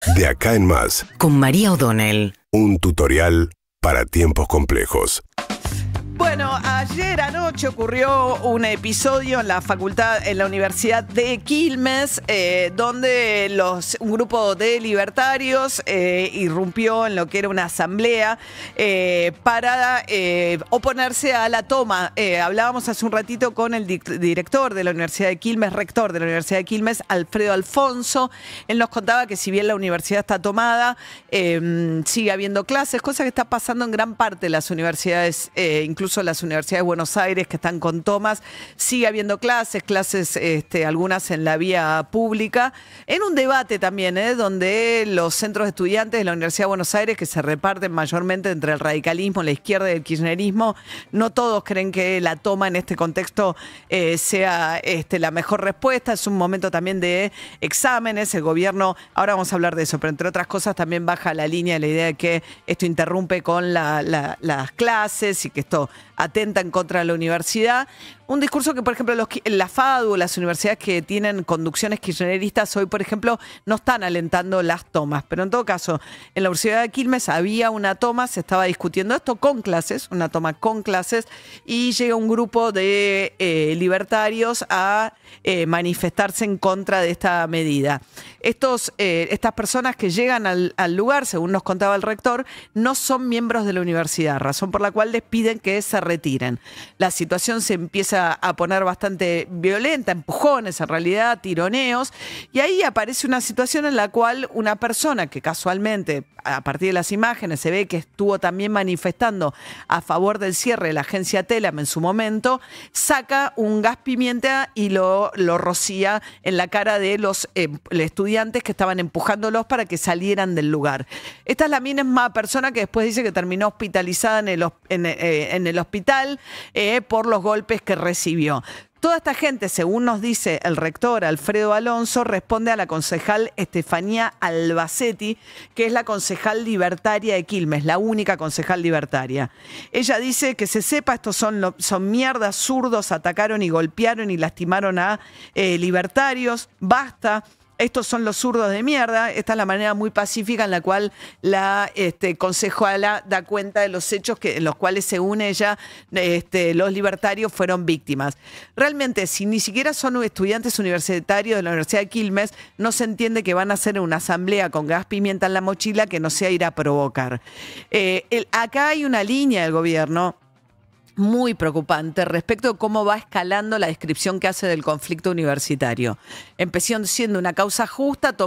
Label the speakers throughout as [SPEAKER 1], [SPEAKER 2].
[SPEAKER 1] De acá en más,
[SPEAKER 2] con María O'Donnell.
[SPEAKER 1] un tutorial para tiempos complejos.
[SPEAKER 3] Bueno, ayer anoche ocurrió un episodio en la Universidad de Quilmes, donde un grupo de libertarios irrumpió en lo que era una asamblea para oponerse a la toma. Hablábamos hace un ratito con el director de la Universidad de Quilmes, rector de la Universidad de Quilmes, Alfredo Alfonso. Él nos contaba que si bien la universidad está tomada, sigue habiendo clases, cosa que está pasando en gran parte de las universidades, incluso las universidades de Buenos Aires que están con tomas, sigue habiendo clases, algunas en la vía pública, en un debate también, donde los centros de estudiantes de la Universidad de Buenos Aires, que se reparten mayormente entre el radicalismo, la izquierda y el kirchnerismo, no todos creen que la toma en este contexto sea la mejor respuesta. Es un momento también de exámenes, el gobierno, ahora vamos a hablar de eso, pero entre otras cosas también baja la línea de la idea de que esto interrumpe con las clases y que esto atenta en contra de la universidad. Un discurso que, por ejemplo, la FADU, las universidades que tienen conducciones kirchneristas hoy, por ejemplo, no están alentando las tomas. Pero en todo caso, en la Universidad de Quilmes había una toma, se estaba discutiendo esto con clases, una toma con clases, y llega un grupo de libertarios a manifestarse en contra de esta medida. Estas personas que llegan al lugar, según nos contaba el rector, no son miembros de la universidad, razón por la cual les piden que se retiren. La situación se empieza a poner bastante violenta, empujones, en realidad, tironeos, y ahí aparece una situación en la cual una persona que casualmente, a partir de las imágenes, se ve que estuvo también manifestando a favor del cierre de la agencia Telam en su momento, saca un gas pimienta y lo rocía en la cara de los estudiantes que estaban empujándolos para que salieran del lugar. Esta es la misma persona que después dice que terminó hospitalizada en el hospital por los golpes que recibió. Toda esta gente, según nos dice el rector Alfredo Alonso, responde a la concejal Estefanía Albacetti, que es la concejal libertaria de Quilmes, la única concejal libertaria. Ella dice que se sepa, estos son mierdas, zurdos, atacaron y golpearon y lastimaron a libertarios, basta. Estos son los zurdos de mierda. Esta es la manera muy pacífica en la cual la concejala da cuenta de los hechos en los cuales, según ella, los libertarios fueron víctimas. Realmente, si ni siquiera son estudiantes universitarios de la Universidad de Quilmes, no se entiende que van a hacer una asamblea con gas pimienta en la mochila que no sea ir a provocar. Acá hay una línea del gobierno muy preocupante respecto de cómo va escalando la descripción que hace del conflicto universitario. Empezó siendo una causa justa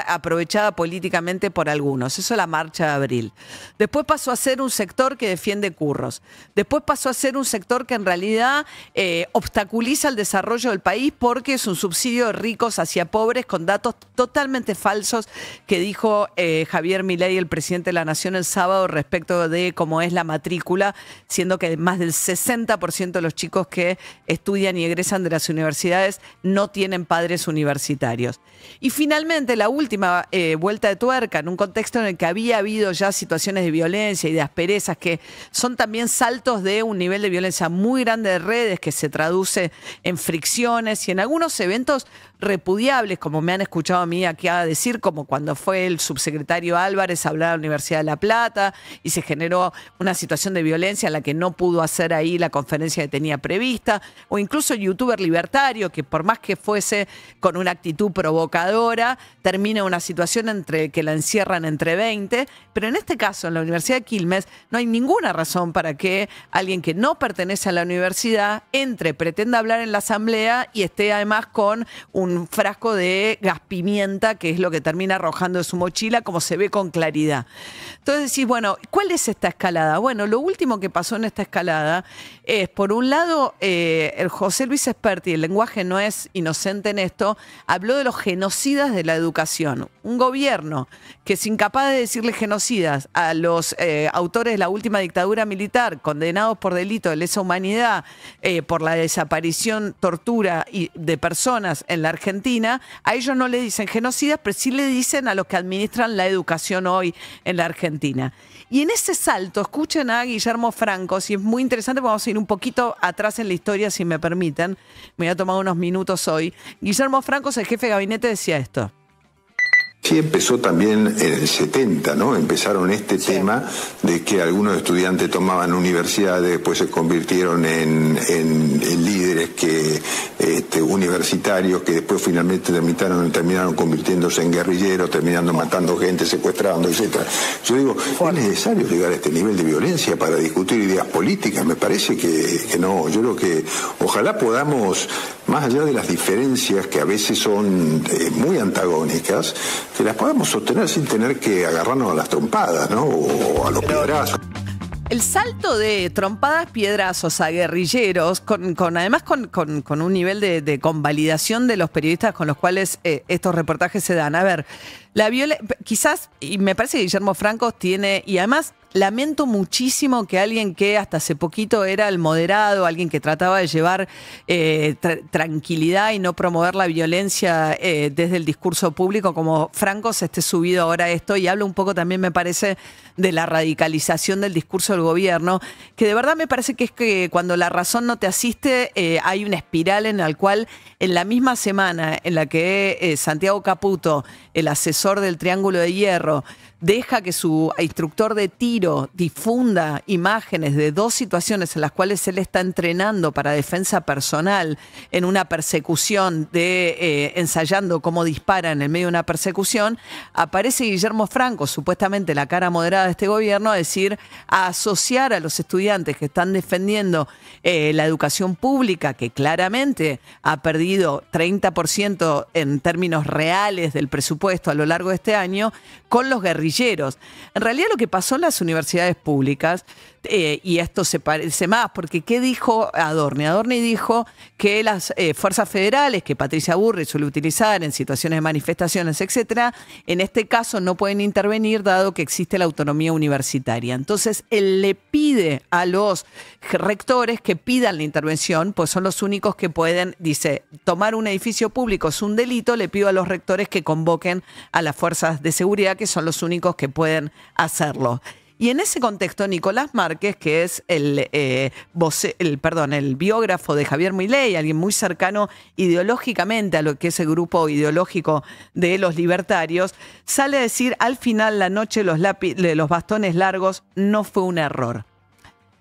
[SPEAKER 3] aprovechada políticamente por algunos. Eso es la marcha de abril. Después pasó a ser un sector que defiende curros. Después pasó a ser un sector que en realidad obstaculiza el desarrollo del país porque es un subsidio de ricos hacia pobres con datos totalmente falsos que dijo Javier Milei, el presidente de la Nación, el sábado respecto de cómo es la matrícula, siendo que más del 60% de los chicos que estudian y egresan de las universidades no tienen padres universitarios. Y finalmente, la última vuelta de tuerca, en un contexto en el que había habido ya situaciones de violencia y de asperezas, que son también saltos de un nivel de violencia muy grande de redes, que se traduce en fricciones y en algunos eventos repudiables, como me han escuchado a mí aquí a decir, como cuando fue el subsecretario Álvarez a hablar a la Universidad de La Plata y se generó una situación de violencia en la que no pudo hacer ahí la conferencia que tenía prevista, o incluso el youtuber libertario, que por más que fuese con una actitud provocadora, termina una situación entre que la encierran entre 20, pero en este caso, en la Universidad de Quilmes, no hay ninguna razón para que alguien que no pertenece a la universidad pretenda hablar en la asamblea y esté además con un frasco de gas pimienta, que es lo que termina arrojando de su mochila, como se ve con claridad. Entonces decís, bueno, ¿cuál es esta escalada? Bueno, lo último que pasó en esta escalada es, por un lado, el José Luis Esperti, el lenguaje no es inocente en esto, habló de los genocidas de la educación. Un gobierno que es incapaz de decirle genocidas a los autores de la última dictadura militar, condenados por delito de lesa humanidad, por la desaparición, tortura de personas en la Argentina, a ellos no le dicen genocidas, pero sí le dicen a los que administran la educación hoy en la Argentina. Y en ese salto, escuchen a Guillermo Franco, si es muy interesante, vamos a ir un poquito atrás en la historia, si me permiten. Me voy a tomar unos minutos hoy. Guillermo Franco, el jefe de gabinete, decía esto.
[SPEAKER 2] Sí, empezó también en el 70, ¿no? Empezaron este tema de que algunos estudiantes tomaban universidades, después se convirtieron en líderes universitarios que después finalmente terminaron convirtiéndose en guerrilleros, terminando matando gente, secuestrando, etcétera. Yo digo, ¿es necesario llegar a este nivel de violencia para discutir ideas políticas? Me parece que no. Yo creo que ojalá podamos, más allá de las diferencias que a veces son muy antagónicas, que las podamos sostener sin tener que agarrarnos a las trompadas, ¿no? O a los piedrazos.
[SPEAKER 3] El salto de trompadas, piedrazos a guerrilleros, además con un nivel de convalidación de los periodistas con los cuales estos reportajes se dan. A ver, quizás, y me parece que Guillermo Franco tiene, y además lamento muchísimo que alguien que hasta hace poquito era el moderado, alguien que trataba de llevar tranquilidad y no promover la violencia desde el discurso público, como Franco, se esté subido ahora a esto, y habla un poco también, me parece, de la radicalización del discurso del gobierno, que de verdad me parece que es que cuando la razón no te asiste, hay una espiral en la cual en la misma semana en la que Santiago Caputo, el asesor del Triángulo de Hierro, deja que su instructor de tiro difunda imágenes de dos situaciones en las cuales él está entrenando para defensa personal en una persecución, ensayando cómo dispara en el medio de una persecución, aparece Guillermo Franco, supuestamente la cara moderada de este gobierno, a asociar a los estudiantes que están defendiendo la educación pública, que claramente ha perdido 30% en términos reales del presupuesto a lo largo de este año, con los guerrilleros. En realidad lo que pasó en las universidades públicas, y esto se parece más, porque ¿qué dijo Adorni? Adorni dijo que las fuerzas federales, que Patricia Burrich suele utilizar en situaciones de manifestaciones, etcétera, en este caso no pueden intervenir dado que existe la autonomía universitaria. Entonces, él le pide a los rectores que pidan la intervención, pues son los únicos que pueden, dice, tomar un edificio público es un delito, le pido a los rectores que convoquen a las fuerzas de seguridad, que son los únicos que pueden hacerlo. Y en ese contexto, Nicolás Márquez, que es el biógrafo de Javier Milei, alguien muy cercano ideológicamente a lo que es el grupo ideológico de los libertarios, sale a decir, al final la noche de los bastones largos no fue un error.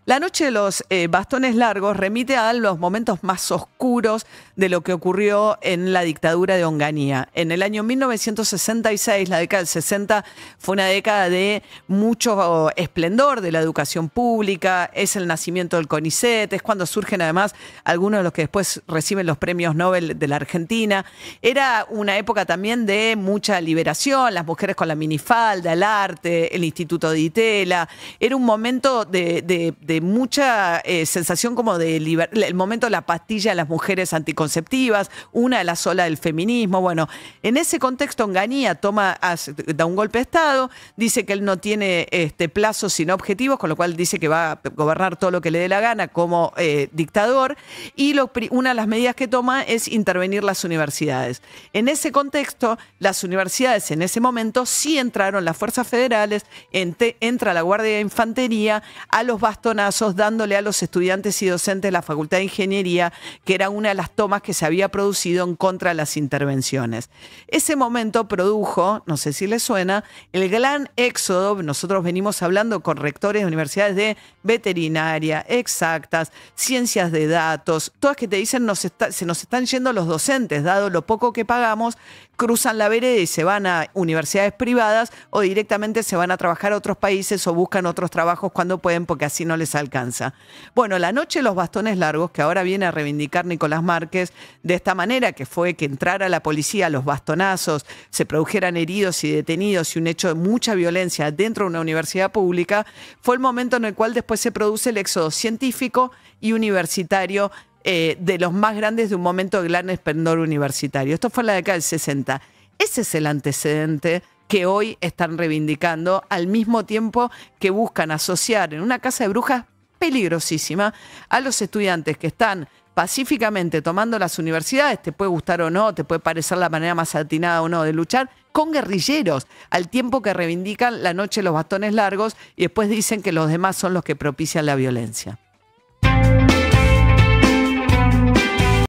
[SPEAKER 3] La noche de los bastones largos remite a los momentos más oscuros de lo que ocurrió en la dictadura de Onganía. En el año 1966, la década del 60, fue una década de mucho esplendor de la educación pública, es el nacimiento del CONICET, es cuando surgen además algunos de los que después reciben los premios Nobel de la Argentina. Era una época también de mucha liberación, las mujeres con la minifalda, el arte, el Instituto de Itela. Era un momento de mucha sensación como el momento de la pastilla de las mujeres anticonceptivas, una de las olas del feminismo. Bueno, en ese contexto Onganía da un golpe de Estado, dice que él no tiene plazos sino objetivos, con lo cual dice que va a gobernar todo lo que le dé la gana como dictador, y una de las medidas que toma es intervenir las universidades. En ese contexto, las universidades en ese momento sí entraron las fuerzas federales, entra la Guardia de Infantería a los bastonazos, dándole a los estudiantes y docentes de la Facultad de Ingeniería, que era una de las tomas que se había producido en contra de las intervenciones. Ese momento produjo, no sé si les suena, el gran éxodo. Nosotros venimos hablando con rectores de universidades de veterinaria, exactas, ciencias de datos, todas que te dicen se nos están yendo los docentes, dado lo poco que pagamos, cruzan la vereda y se van a universidades privadas o directamente se van a trabajar a otros países o buscan otros trabajos cuando pueden, porque así no les alcanza. Bueno, la noche de los bastones largos, que ahora viene a reivindicar Nicolás Márquez de esta manera, que fue que entrara la policía a los bastonazos, se produjeran heridos y detenidos y un hecho de mucha violencia dentro de una universidad pública, fue el momento en el cual después se produce el éxodo científico y universitario de los más grandes de un momento de gran esplendor universitario. Esto fue en la década del 60. Ese es el antecedente que hoy están reivindicando, al mismo tiempo que buscan asociar en una casa de brujas peligrosísima a los estudiantes que están pacíficamente tomando las universidades, te puede gustar o no, te puede parecer la manera más atinada o no de luchar, con guerrilleros, al tiempo que reivindican la noche de los bastones largos y después dicen que los demás son los que propician la violencia.